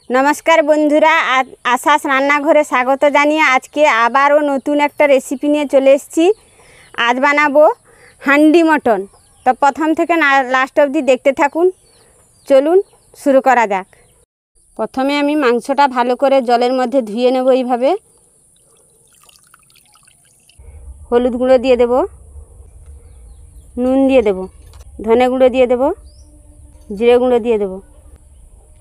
नमस्कार बंधुरा आशास रान्नाघरे स्वागत जानिए आज के आबारो नतून एक रेसिपि निये चले एसेछि। आज बानाबो हांडी मटन। तो प्रथम थेके लास्ट अब्दि देखते थाकुन। चलुन शुरू करा जाक। प्रथमे आमी मांसटा भालो करे जलेर मध्य धुए नेब। एइभावे हलुद गुঁড়ো दिए देब, नुन दिए देब, धने गुঁড়ো दिए देब, जिरे गुঁড়ো दिए देब,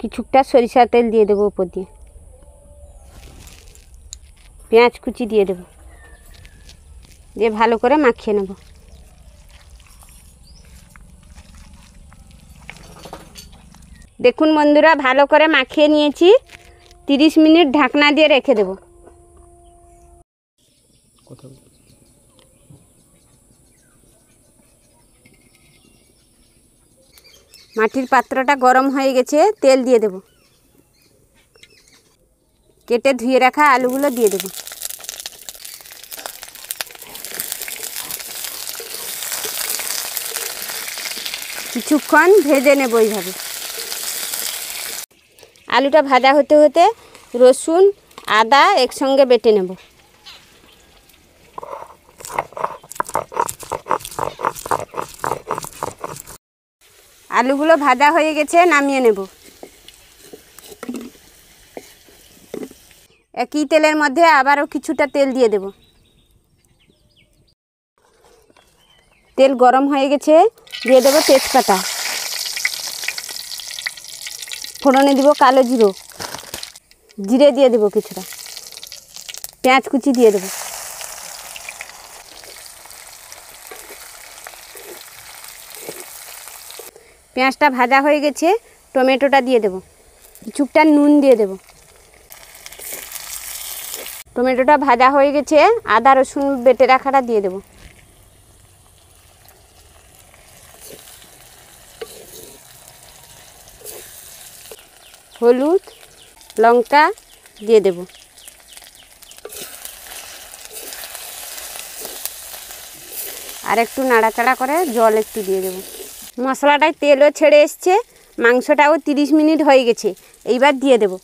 কিছুটা সরিষার তেল দিয়ে দেব উপর দিয়ে, পেঁয়াজ কুচি দিয়ে দেব, দিয়ে ভালো করে মাখিয়ে নেব। দেখুন বন্ধুরা ভালো করে মাখিয়ে নিয়েছি। 30 মিনিট ঢাকনা দিয়ে রেখে দেব। মাটির পাত্রটা গরম হয়ে গেছে, তেল দিয়ে দেব। কেটে ধুয়ে রাখা আলুগুলো দিয়ে দেব। কিছুক্ষণ ভেজে নেব এইভাবে। আলুটা ভাজা হতে হতে রসুন আদা একসঙ্গে বেটে নেব। আলুগুলো ভাজা হয়ে গেছে, নামিয়ে নেব। একই তেলের মধ্যে আবারও কিছুটা তেল দিয়ে দেব। তেল গরম হয়ে গেছে, দিয়ে দেব তেজপাতা, ফোড়নে দিব কালো জিরে, জিরে দিয়ে দেব কিছুটা, পেঁয়াজ কুচি দিয়ে দেব। পেঁয়াজটা ভাজা হয়ে গেছে, টমেটোটা দিয়ে দেব, কিছুটা নুন দিয়ে দেব। টমেটোটা ভাজা হয়ে গেছে, আদা রসুন বেটে রাখাটা দিয়ে দেব। হলুদ লঙ্কা দিয়ে দেব। আর একটু নাড়াচাড়া করে জল একটু দিয়ে দেব। মশলাটায় তেলও ছেড়ে এসছে, মাংসটাও 30 মিনিট হয়ে গেছে। এইবার দিয়ে দেব।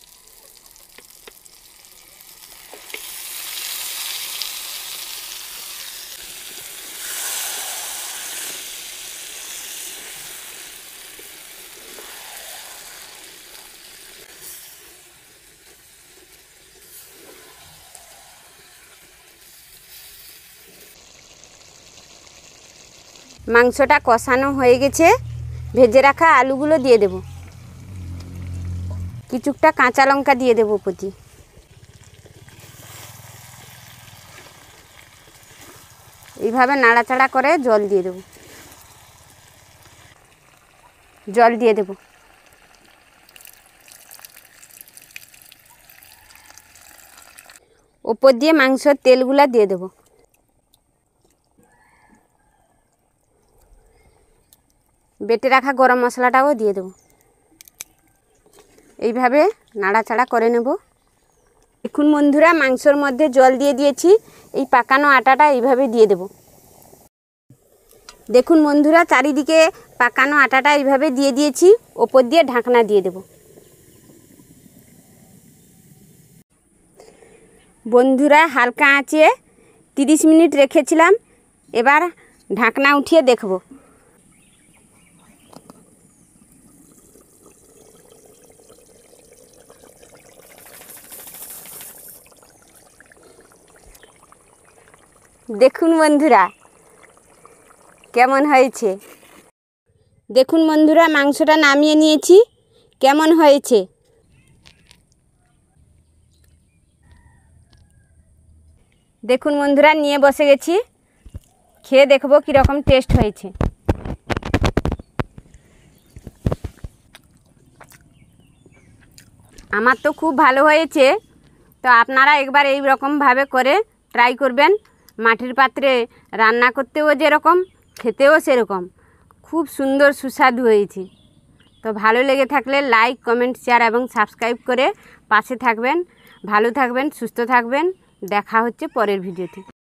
মাংসটা কষানো হয়ে গেছে, ভেজে রাখা আলুগুলো দিয়ে দেব। কিছুটা কাঁচা লঙ্কা দিয়ে দেব উপর দিয়ে। এইভাবে নাড়াচাড়া করে জল দিয়ে দেব। জল দিয়ে দেব। উপর দিয়ে মাংসের তেলগুলা দিয়ে দেব। বেটে রাখা গরম মশলাটাও দিয়ে দেব। এইভাবে নাড়াচাড়া করে নেব। দেখুন বন্ধুরা মাংসের মধ্যে জল দিয়ে দিয়েছি। এই পাকানো আটাটা এইভাবে দিয়ে দেব। দেখুন বন্ধুরা চারিদিকে পাকানো আটাটা এইভাবে দিয়ে দিয়েছি। ওপর দিয়ে ঢাকনা দিয়ে দেব। বন্ধুরা হালকা আঁচে 30 মিনিট রেখেছিলাম। এবার ঢাকনা উঠিয়ে দেখব। দেখুন বন্ধুরা কেমন হয়েছে। দেখুন বন্ধুরা মাংসটা নামিয়ে নিয়েছি, কেমন হয়েছে। দেখুন বন্ধুরা নিয়ে বসে গেছি, খেয়ে দেখব কীরকম টেস্ট হয়েছে। আমার তো খুব ভালো হয়েছে। তো আপনারা একবার এই রকমভাবে করে ট্রাই করবেন। মাটির পাত্রে রান্না করতেও যেরকম খেতেও সেরকম খুব সুন্দর সুস্বাদু হয়েছে। তো ভালো লেগে থাকলে লাইক কমেন্ট শেয়ার এবং সাবস্ক্রাইব করে পাশে থাকবেন। ভালো থাকবেন, সুস্থ থাকবেন। দেখা হচ্ছে পরের ভিডিওতে।